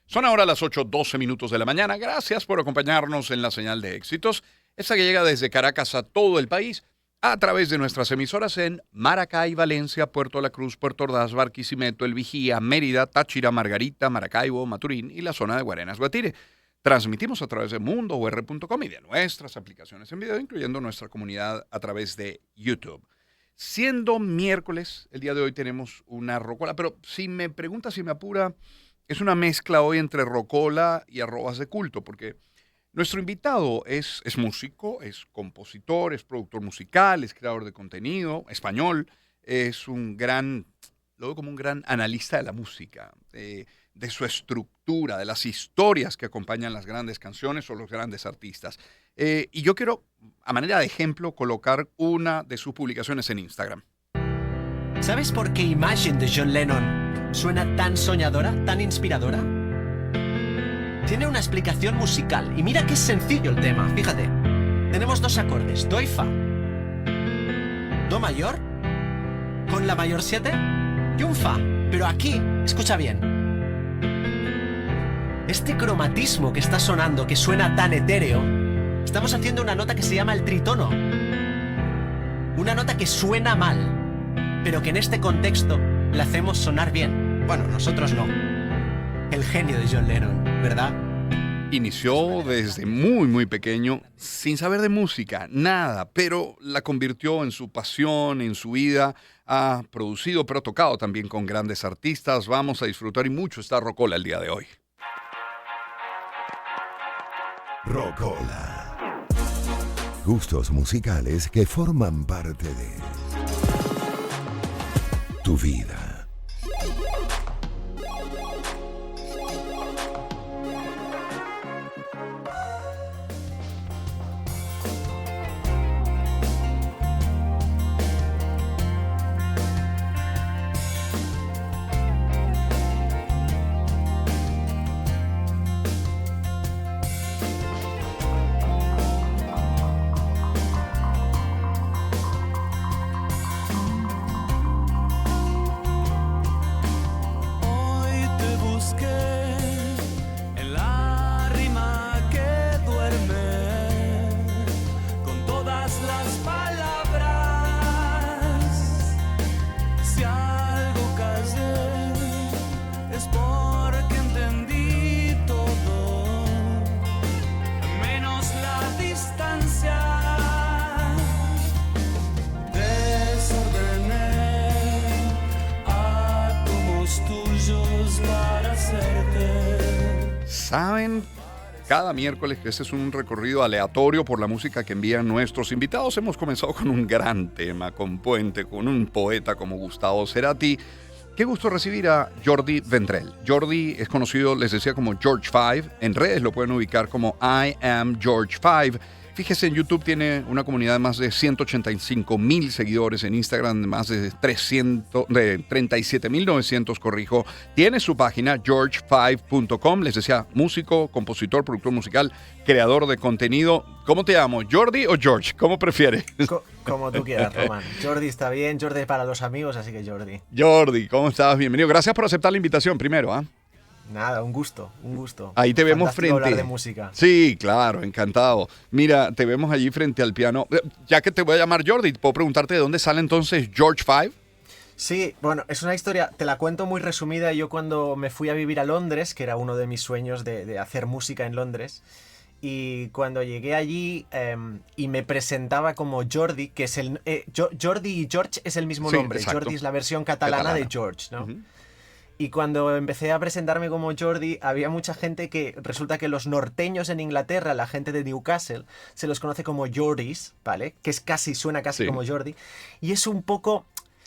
Son ahora las 8:12 de la mañana. Gracias por acompañarnos en la señal de éxitos, esta que llega desde Caracas a todo el país a través de nuestras emisoras en Maracay, Valencia, Puerto La Cruz, Puerto Ordaz, Barquisimeto, El Vigía, Mérida, Táchira, Margarita, Maracaibo, Maturín y la zona de Guarenas, Guatire. Transmitimos a través de mundour.com y de nuestras aplicaciones en video, incluyendo nuestra comunidad a través de YouTube. Siendo miércoles, el día de hoy tenemos una rocola, pero si me pregunta, si me apura, es una mezcla hoy entre rocola y arrobas de culto, porque nuestro invitado es músico, es compositor, es productor musical, es creador de contenido, español, es lo veo como un gran analista de la música, de su estructura, de las historias que acompañan las grandes canciones o los grandes artistas. Y yo quiero, a manera de ejemplo, colocar una de sus publicaciones en Instagram. ¿Sabes por qué Imagine de John Lennon suena tan soñadora, tan inspiradora? Tiene una explicación musical y mira que es sencillo el tema, fíjate. Tenemos dos acordes, do y fa. Do mayor con la mayor 7 y un fa. Pero aquí, escucha bien. Este cromatismo que está sonando, que suena tan etéreo, estamos haciendo una nota que se llama el tritono. Una nota que suena mal, pero que en este contexto la hacemos sonar bien. Bueno, nosotros no. El genio de John Lennon, ¿verdad? Inició desde muy pequeño, sin saber de música, nada, pero la convirtió en su pasión, en su vida. Ha producido, pero ha tocado también con grandes artistas. Vamos a disfrutar y mucho esta rocola el día de hoy. Rocola. Gustos musicales que forman parte de tu vida. ¿Saben? Cada miércoles que este es un recorrido aleatorio por la música que envían nuestros invitados. Hemos comenzado con un gran tema, con Puente, con un poeta como Gustavo Cerati. Qué gusto recibir a Jordi Vendrell. Jordi es conocido, les decía, como George Five. En redes lo pueden ubicar como I Am George Five. Fíjese, en YouTube tiene una comunidad de más de 185,000 seguidores, en Instagram de más de 37,900, corrijo. Tiene su página, george5.com. Les decía, músico, compositor, productor musical, creador de contenido. ¿Cómo te llamo? ¿Jordi o George? ¿Cómo prefieres? Como tú quieras, Román. Jordi está bien, Jordi para los amigos, así que Jordi. Jordi, ¿cómo estás? Bienvenido. Gracias por aceptar la invitación primero, ¿ah? Nada, un gusto, un gusto. Ahí te vemos Fantástico frente. hablar de música. Sí, claro, encantado. Mira, te vemos allí frente al piano. Ya que te voy a llamar Jordi, ¿puedo preguntarte de dónde sale entonces George Five? Sí, bueno, es una historia, te la cuento muy resumida. Yo cuando me fui a vivir a Londres, que era uno de mis sueños de hacer música en Londres, y cuando llegué allí y me presentaba como Jordi, que es Jordi y George es el mismo nombre. Exacto. Jordi es la versión catalana de George, ¿no? Uh-huh. Y cuando empecé a presentarme como Jordi, había mucha gente que resulta que los norteños en Inglaterra, la gente de Newcastle, se los conoce como Jordis, ¿vale? Que suena casi como Jordi. Y es un poco...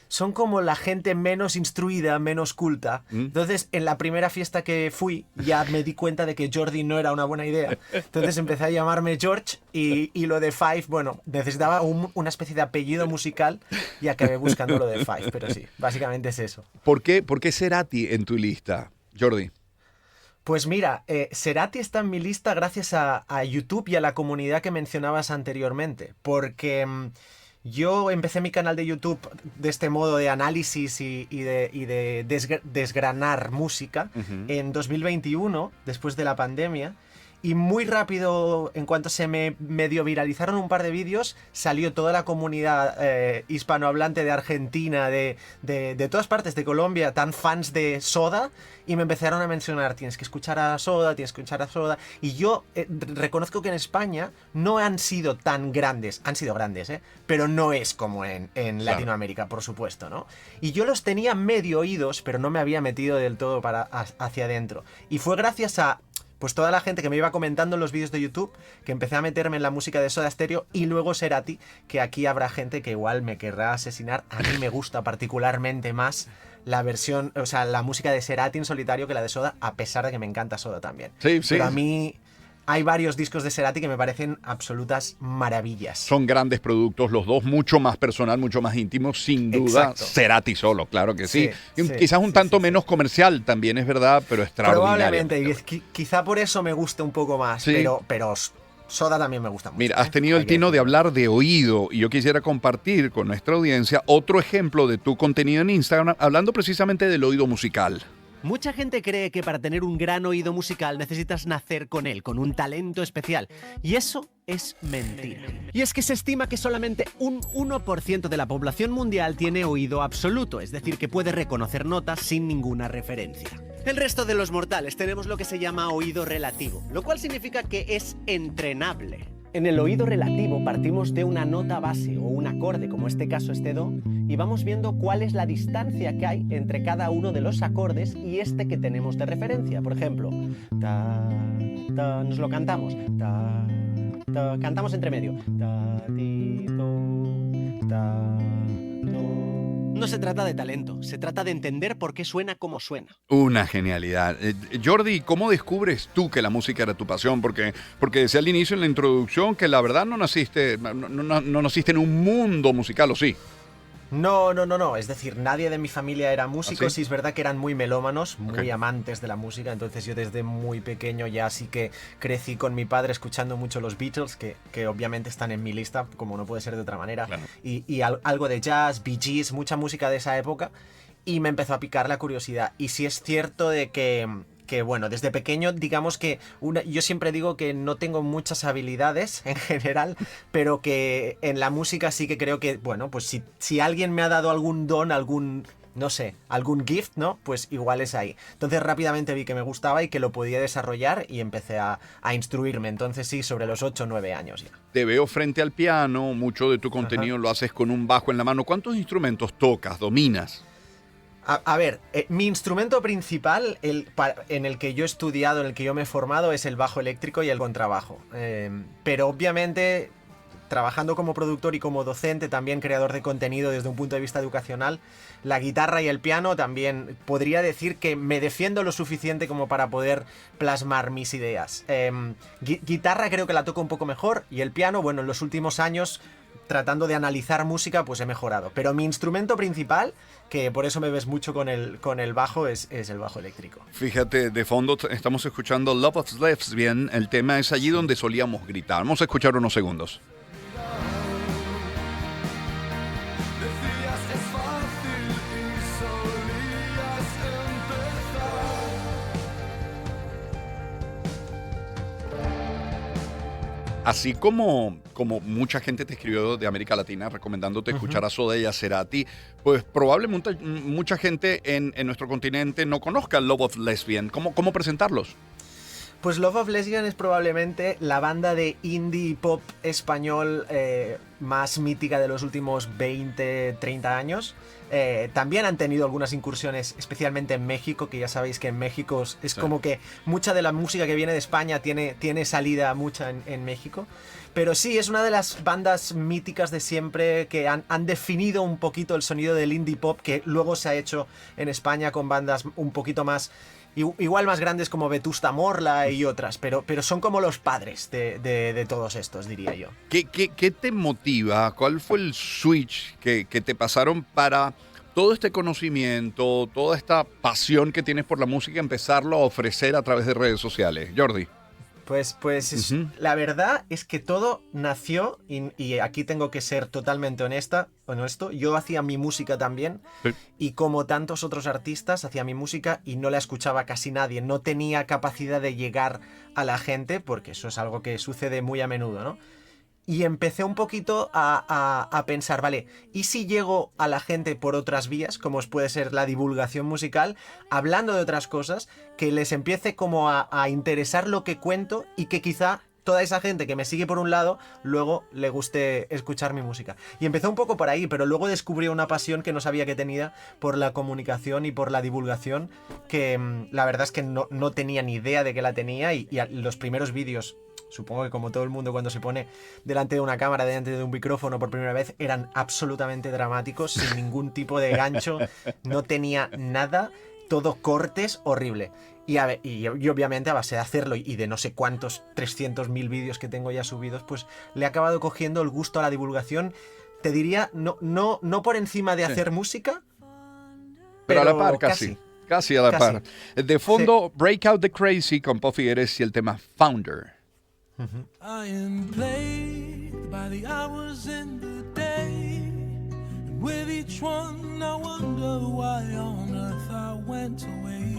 Son como la gente menos instruida, menos culta. Entonces, en la primera fiesta que fui, ya me di cuenta de que Jordi no era una buena idea. Entonces empecé a llamarme George y lo de Five, bueno, necesitaba una especie de apellido musical y acabé buscando lo de Five, pero sí, básicamente es eso. ¿Por qué Cerati en tu lista, Jordi? Pues mira, Cerati está en mi lista gracias a YouTube y a la comunidad que mencionabas anteriormente, porque... Yo empecé mi canal de YouTube de este modo de análisis y de desgranar música en 2021, después de la pandemia. Y muy rápido, en cuanto se me medio viralizaron un par de vídeos, salió toda la comunidad hispanohablante de Argentina, de todas partes de Colombia, tan fans de Soda, y me empezaron a mencionar, tienes que escuchar a Soda, tienes que escuchar a Soda. Y yo reconozco que en España no han sido tan grandes, han sido grandes, pero no es como en Latinoamérica, por supuesto, ¿no? Y yo los tenía medio oídos, pero no me había metido del todo hacia adentro. Y fue gracias a pues toda la gente que me iba comentando en los vídeos de YouTube, que empecé a meterme en la música de Soda Stereo, y luego Cerati, que aquí habrá gente que igual me querrá asesinar. A mí me gusta particularmente más la versión, o sea, la música de Cerati en solitario que la de Soda, a pesar de que me encanta Soda también. Sí, sí. Pero a mí hay varios discos de Cerati que me parecen absolutas maravillas. Son grandes productos, los dos, mucho más personal, mucho más íntimo, sin duda. Exacto. Cerati solo, claro que sí. Sí, Y sí, quizás un sí, tanto sí, menos comercial, también es verdad, pero extraordinario. Probablemente, quizá por eso me guste un poco más, Sí. pero Soda también me gusta mucho. Mira, has tenido el tino de hablar de oído y yo quisiera compartir con nuestra audiencia otro ejemplo de tu contenido en Instagram, hablando precisamente del oído musical. Mucha gente cree que para tener un gran oído musical necesitas nacer con él, con un talento especial. Y eso es mentira. Y es que se estima que solamente un 1% de la población mundial tiene oído absoluto, es decir, que puede reconocer notas sin ninguna referencia. El resto de los mortales tenemos lo que se llama oído relativo, lo cual significa que es entrenable. En el oído relativo partimos de una nota base o un acorde, como este caso este Do, y vamos viendo cuál es la distancia que hay entre cada uno de los acordes y este que tenemos de referencia. Por ejemplo, ta, ta, nos lo cantamos, ta, ta, cantamos entre medio, ta, ti, do, ta, do. No se trata de talento, se trata de entender por qué suena como suena. Una genialidad. Jordi, ¿cómo descubres tú que la música era tu pasión? Porque decía al inicio en la introducción que la verdad no naciste en un mundo musical, ¿o sí? No. Es decir, nadie de mi familia era músico. ¿Ah, sí? Sí, es verdad que eran muy melómanos, muy Ok. amantes de la música. Entonces yo desde muy pequeño ya sí que crecí con mi padre escuchando mucho los Beatles, que obviamente están en mi lista, como no puede ser de otra manera. Claro. Y algo de jazz, Bee Gees, mucha música de esa época. Y me empezó a picar la curiosidad. Y sí es cierto de que bueno, desde pequeño, digamos que yo siempre digo que no tengo muchas habilidades en general, pero que en la música sí que creo que, bueno, pues si alguien me ha dado algún don, no sé, algún gift, ¿no? Pues igual es ahí. Entonces rápidamente vi que me gustaba y que lo podía desarrollar y empecé a instruirme. Entonces sí, sobre los 8 o 9 años ya. Te veo frente al piano, mucho de tu contenido lo haces con un bajo en la mano. ¿Cuántos instrumentos tocas, dominas? A ver, mi instrumento principal, en el que yo he estudiado, en el que yo me he formado, es el bajo eléctrico y el contrabajo. Pero obviamente, trabajando como productor y como docente, también creador de contenido desde un punto de vista educacional, la guitarra y el piano también podría decir que me defiendo lo suficiente como para poder plasmar mis ideas. Guitarra creo que la toco un poco mejor, y el piano, bueno, en los últimos años, tratando de analizar música, pues he mejorado. Pero mi instrumento principal, que por eso me ves mucho con el bajo, es el bajo eléctrico. Fíjate, de fondo estamos escuchando Love of Lesbian. El tema es allí donde solíamos gritar. Vamos a escuchar unos segundos. Así como mucha gente te escribió de América Latina recomendándote escuchar a Soda y a Cerati, pues probablemente mucha gente en nuestro continente no conozca Love of Lesbian. ¿Cómo presentarlos? Pues Love of Lesbian es probablemente la banda de indie pop español más mítica de los últimos 20, 30 años. También han tenido algunas incursiones, especialmente en México, que ya sabéis que en México es como que mucha de la música que viene de España tiene salida mucha en México. Pero sí, es una de las bandas míticas de siempre que han definido un poquito el sonido del indie pop, que luego se ha hecho en España con bandas un poquito más, igual más grandes, como Vetusta Morla y otras, pero son como los padres de todos estos, diría yo. ¿Qué te motiva? ¿Cuál fue el switch que te pasaron para todo este conocimiento, toda esta pasión que tienes por la música, empezarlo a ofrecer a través de redes sociales? Jordi. La verdad es que todo nació, y aquí tengo que ser totalmente honesto, yo hacía mi música también, Sí. y como tantos otros artistas, hacía mi música y no la escuchaba casi nadie, no tenía capacidad de llegar a la gente, porque eso es algo que sucede muy a menudo, ¿no? Y empecé un poquito a pensar, vale, ¿y si llego a la gente por otras vías, como puede ser la divulgación musical, hablando de otras cosas, que les empiece como a interesar lo que cuento y que quizá toda esa gente que me sigue por un lado, luego le guste escuchar mi música? Y empezó un poco por ahí, pero luego descubrí una pasión que no sabía que tenía por la comunicación y por la divulgación, que la verdad es que no tenía ni idea de que la tenía, y los primeros vídeos, supongo que como todo el mundo cuando se pone delante de una cámara, delante de un micrófono por primera vez, eran absolutamente dramáticos, sin ningún tipo de gancho, no tenía nada, todo cortes, horrible. Y obviamente a base de hacerlo y de no sé cuántos 300.000 vídeos que tengo ya subidos, pues le he acabado cogiendo el gusto a la divulgación. Te diría, no por encima de hacer música, pero a la par casi. Casi a la par. De fondo, Break Out the Crazy con Puffy Eres y el tema Founder. I am plagued by the hours in the day, and with each one I wonder why on earth I went away.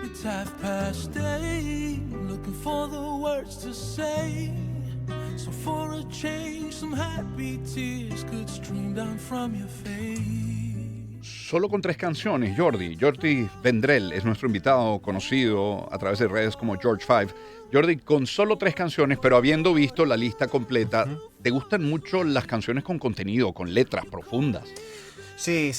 It's 8:30, looking for the words to say, so for a change some happy tears could stream down from your face. Solo con 3 canciones, Jordi. Jordi Vendrell es nuestro invitado conocido a través de redes como George Five. Jordi, con solo 3 canciones, pero habiendo visto la lista completa, ¿te gustan mucho las canciones con contenido, con letras profundas? Sí.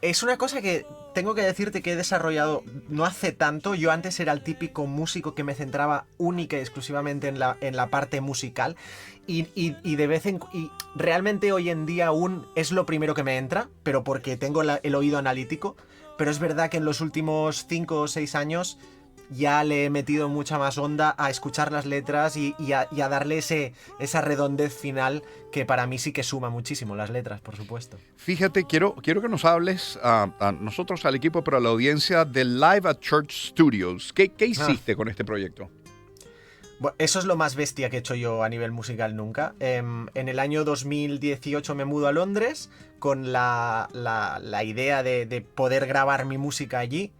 Es una cosa que tengo que decirte que he desarrollado no hace tanto. Yo antes era el típico músico que me centraba única y exclusivamente en la parte musical. Y de vez en y realmente hoy en día aún es lo primero que me entra, pero porque tengo el oído analítico. Pero es verdad que en los últimos 5 o 6 años ya le he metido mucha más onda a escuchar las letras y a darle esa redondez final que para mí sí que suma muchísimo, las letras, por supuesto. Fíjate, quiero que nos hables a nosotros, al equipo, pero a la audiencia de Live at Church Studios. ¿Qué hiciste con este proyecto? Bueno, eso es lo más bestia que he hecho yo a nivel musical nunca. En el año 2018 me mudo a Londres con la idea de poder grabar mi música allí.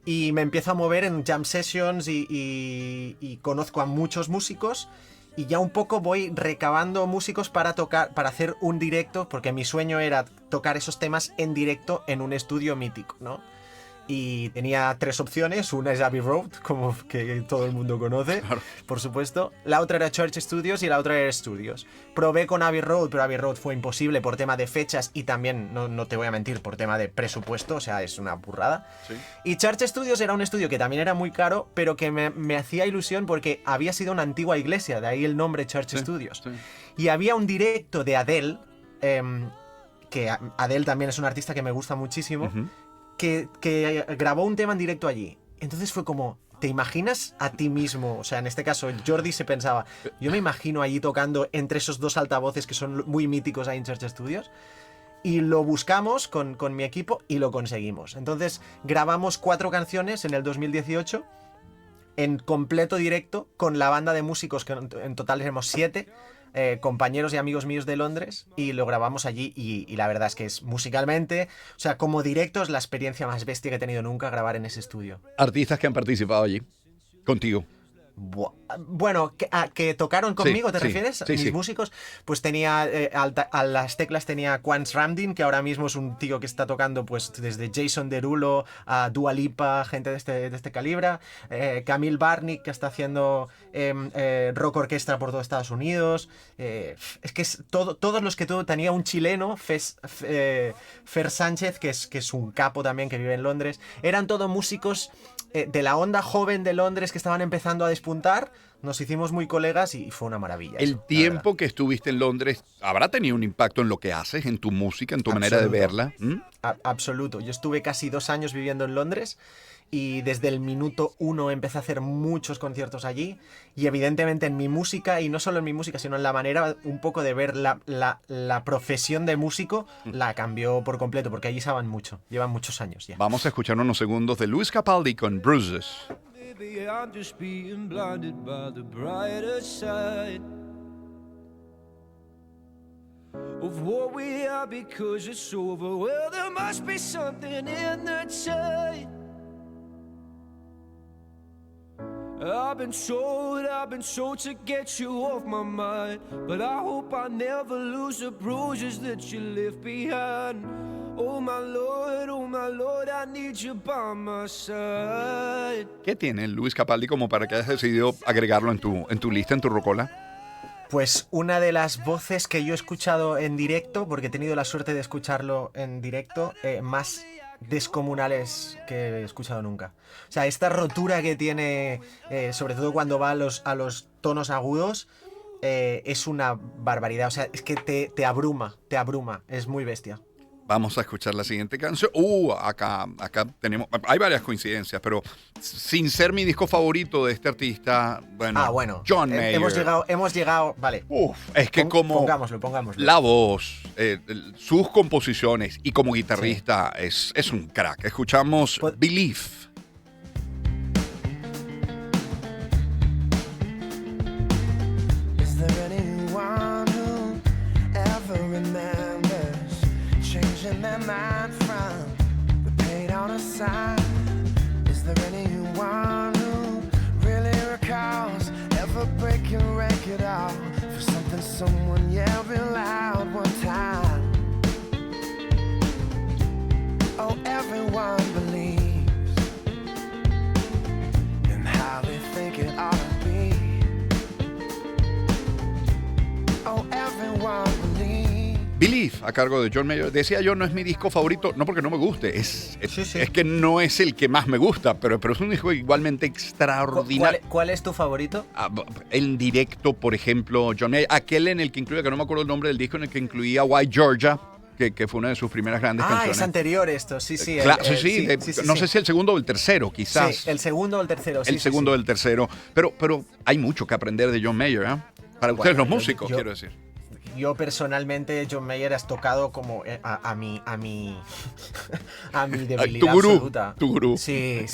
Y me empiezo a mover en jam sessions y conozco a muchos músicos. Y ya un poco voy recabando músicos para hacer un directo, porque mi sueño era tocar esos temas en directo en un estudio mítico, ¿no? Y tenía 3 opciones. Una es Abbey Road, como que todo el mundo conoce, claro, por supuesto. La otra era Church Studios y la otra era Studios. Probé con Abbey Road, pero Abbey Road fue imposible por tema de fechas y también, no te voy a mentir, por tema de presupuesto, o sea, es una burrada. Sí. Y Church Studios era un estudio que también era muy caro, pero que me hacía ilusión porque había sido una antigua iglesia, de ahí el nombre Church Studios. Sí. Y había un directo de Adele, que Adele también es una artista que me gusta muchísimo, que grabó un tema en directo allí. Entonces fue como, ¿te imaginas a ti mismo? O sea, en este caso Jordi se pensaba, yo me imagino allí tocando entre esos 2 altavoces que son muy míticos ahí en Church Studios. Y lo buscamos con mi equipo y lo conseguimos. Entonces grabamos 4 canciones en el 2018 en completo directo con la banda de músicos, que en total éramos 7 compañeros y amigos míos de Londres, y lo grabamos allí y la verdad es que es musicalmente, o sea, como directo es la experiencia más bestia que he tenido nunca, grabar en ese estudio. Artistas que han participado allí contigo. Bueno, que tocaron conmigo, ¿te refieres? Mis músicos, pues tenía a las teclas tenía Quans Ramdin, que ahora mismo es un tío que está tocando pues desde Jason Derulo a Dua Lipa, gente de este calibre, Camille Barnick, que está haciendo rock orquestra por todo Estados Unidos, es que es todos los que tenía un chileno, Fer Sánchez, que es un capo también, que vive en Londres, eran todos músicos de la onda joven de Londres que estaban empezando a despuntar. Nos hicimos muy colegas y fue una maravilla. El tiempo que estuviste en Londres habrá tenido un impacto en lo que haces, en tu música, en tu manera de verla. Absoluto. Yo estuve casi 2 años viviendo en Londres y desde el minuto 1 empecé a hacer muchos conciertos allí, y evidentemente en mi música, y no solo en mi música sino en la manera un poco de ver la profesión de músico, la cambió por completo, porque allí llevan muchos años ya. Vamos a escuchar unos segundos de Luis Capaldi con Bruises. maybe I'm just being blinded by the brighter side of what we are because it's over. Well, there must be something in the tide. I've been told to get you off my mind, but I hope I never lose the bruises that you left behind. Oh my Lord, I need you by my side. ¿Qué tiene Luis Capaldi como para que hayas decidido agregarlo en tu lista, en tu rocola? Pues una de las voces que yo he escuchado en directo, porque he tenido la suerte de escucharlo en directo, más descomunales que he escuchado nunca. O sea, esta rotura que tiene, sobre todo cuando va a los tonos agudos, es una barbaridad. O sea, es que te abruma, es muy bestia. Vamos a escuchar la siguiente canción. Acá tenemos... Hay varias coincidencias, pero sin ser mi disco favorito de este artista, bueno, John Mayer. Hemos llegado, vale. Es que Pongámoslo. La voz, sus composiciones y como guitarrista es un crack. Escuchamos Believe. Is there anyone who ever remembers changing their mind from the paint on a sign? Is there anyone who really recalls ever breaking record off for something someone yelled real loud one time? Oh, everyone believes in how they think it ought to be. Oh, everyone believes. Believe, a cargo de John Mayer. Decía yo, no es mi disco favorito, no porque no me guste, es que no es el que más me gusta, pero es un disco igualmente extraordinario. ¿Cuál es tu favorito? En directo, por ejemplo, John Mayer, aquel en el que incluía, que no me acuerdo el nombre del disco, en el que incluía White Georgia, que fue una de sus primeras grandes canciones. Es anterior esto, sí. No sé si el segundo o el tercero, quizás. Sí, el segundo o el tercero. El segundo o el tercero. Pero hay mucho que aprender de John Mayer, ¿eh? Para ustedes los músicos, quiero decir. Yo personalmente, John Mayer has tocado como a mi debilidad absoluta. Tu gurú. Sí,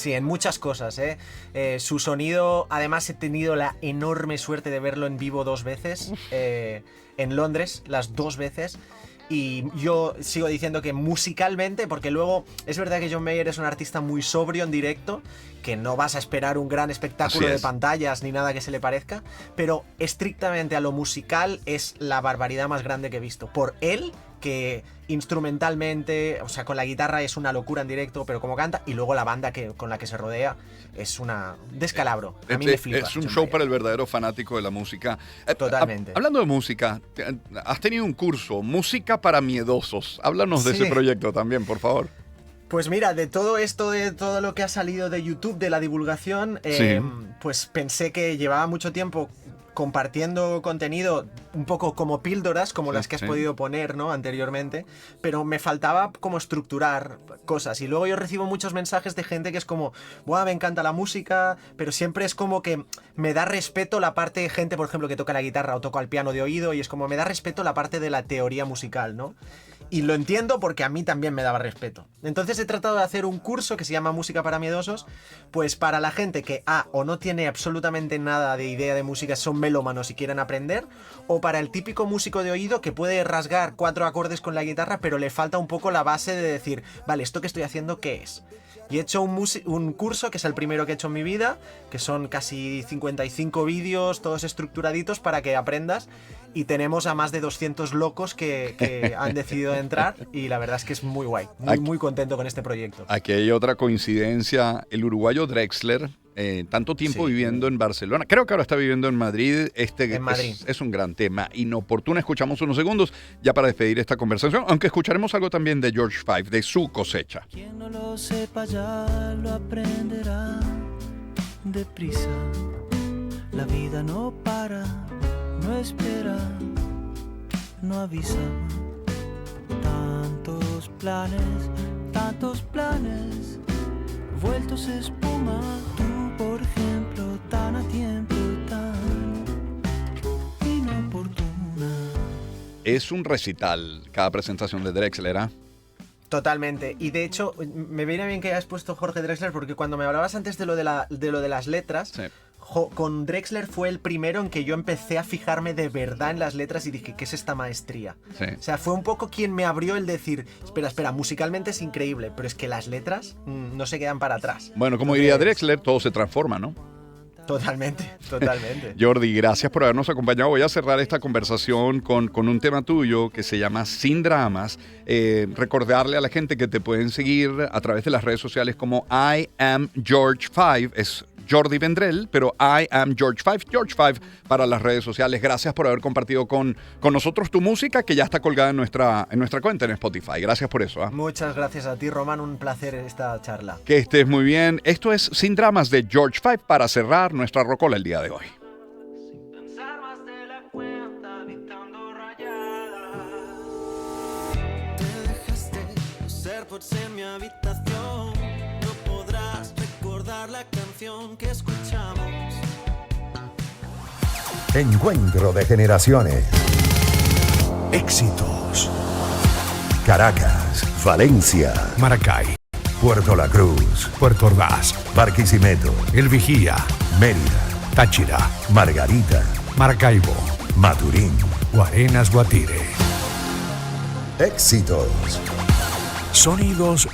en muchas cosas, su sonido, además he tenido la enorme suerte de verlo en vivo 2 veces, en Londres, las 2 veces. Y yo sigo diciendo que musicalmente, porque luego es verdad que John Mayer es un artista muy sobrio en directo, que no vas a esperar un gran espectáculo de pantallas ni nada que se le parezca, pero estrictamente a lo musical es la barbaridad más grande que he visto. Por él, que instrumentalmente, o sea, con la guitarra es una locura en directo, pero como canta, y luego la banda con la que se rodea es un descalabro. A mí me flipa. Es un show para el verdadero fanático de la música. Totalmente. Hablando de música, has tenido un curso, Música para Miedosos. Háblanos de ese proyecto también, por favor. Pues mira, de todo esto, de todo lo que ha salido de YouTube, de la divulgación, pues pensé que llevaba mucho tiempo compartiendo contenido un poco como píldoras, como las que has podido poner, ¿no?, anteriormente, pero me faltaba como estructurar cosas. Y luego yo recibo muchos mensajes de gente que es como, ¡buah, me encanta la música! Pero siempre es como que me da respeto la parte de gente, por ejemplo, que toca la guitarra o toca el piano de oído, y es como me da respeto la parte de la teoría musical, ¿no? Y lo entiendo porque a mí también me daba respeto. Entonces he tratado de hacer un curso que se llama Música para Miedosos, pues para la gente que o no tiene absolutamente nada de idea de música, son melómanos y quieren aprender, o para el típico músico de oído que puede rasgar 4 acordes con la guitarra, pero le falta un poco la base de decir, vale, ¿esto que estoy haciendo qué es? Y he hecho un curso, que es el primero que he hecho en mi vida, que son casi 55 vídeos, todos estructuraditos para que aprendas. Y tenemos a más de 200 locos que han decidido entrar, y la verdad es que es muy guay. Muy contento con este proyecto. Aquí hay otra coincidencia. El uruguayo Drexler, tanto tiempo viviendo en Barcelona, creo que ahora está viviendo en Madrid. Es un gran tema. Inoportuno. Escuchamos unos segundos ya para despedir esta conversación, aunque escucharemos algo también de George Five, de Su Cosecha. Quien no lo sepa ya lo aprenderá deprisa. La vida no para, no espera, no avisa. Tantos planes, vueltos espuma. Tú, por ejemplo, tan a tiempo, tan inoportuna. Es un recital cada presentación de Drexler, ¿eh? Totalmente. Y de hecho, me viene bien que hayas puesto Jorge Drexler, porque cuando me hablabas antes de lo de las letras, Sí. con Drexler fue el primero en que yo empecé a fijarme de verdad en las letras y dije, ¿qué es esta maestría? Sí. O sea, fue un poco quien me abrió el decir, espera, musicalmente es increíble, pero es que las letras no se quedan para atrás. Bueno, como diría Entonces, Drexler, todo se transforma, ¿no? Totalmente. Jordi, gracias por habernos acompañado. Voy a cerrar esta conversación con un tema tuyo que se llama Sin Dramas. Recordarle a la gente que te pueden seguir a través de las redes sociales como I am George 5. Es Jordi Vendrell, pero I am George 5. George 5 para las redes sociales. Gracias por haber compartido con nosotros tu música, que ya está colgada en nuestra cuenta en Spotify. Gracias por eso. Muchas gracias a ti, Román. Un placer esta charla. Que estés muy bien. Esto es Sin Dramas de George 5 para cerrar nuestra rocola el día de hoy. Pensar más de la cuenta, evitando rayadas. Te dejaste los AirPods en mi habitación. No podrás recordar la canción que escuchamos. Encuentro de generaciones. Éxitos. Caracas, Valencia, Maracay, Puerto La Cruz, Puerto Ordaz, Barquisimeto, El Vigía, Mérida, Táchira, Margarita, Maracaibo, Maturín. Guarenas, Guatire. Éxitos. Sonidos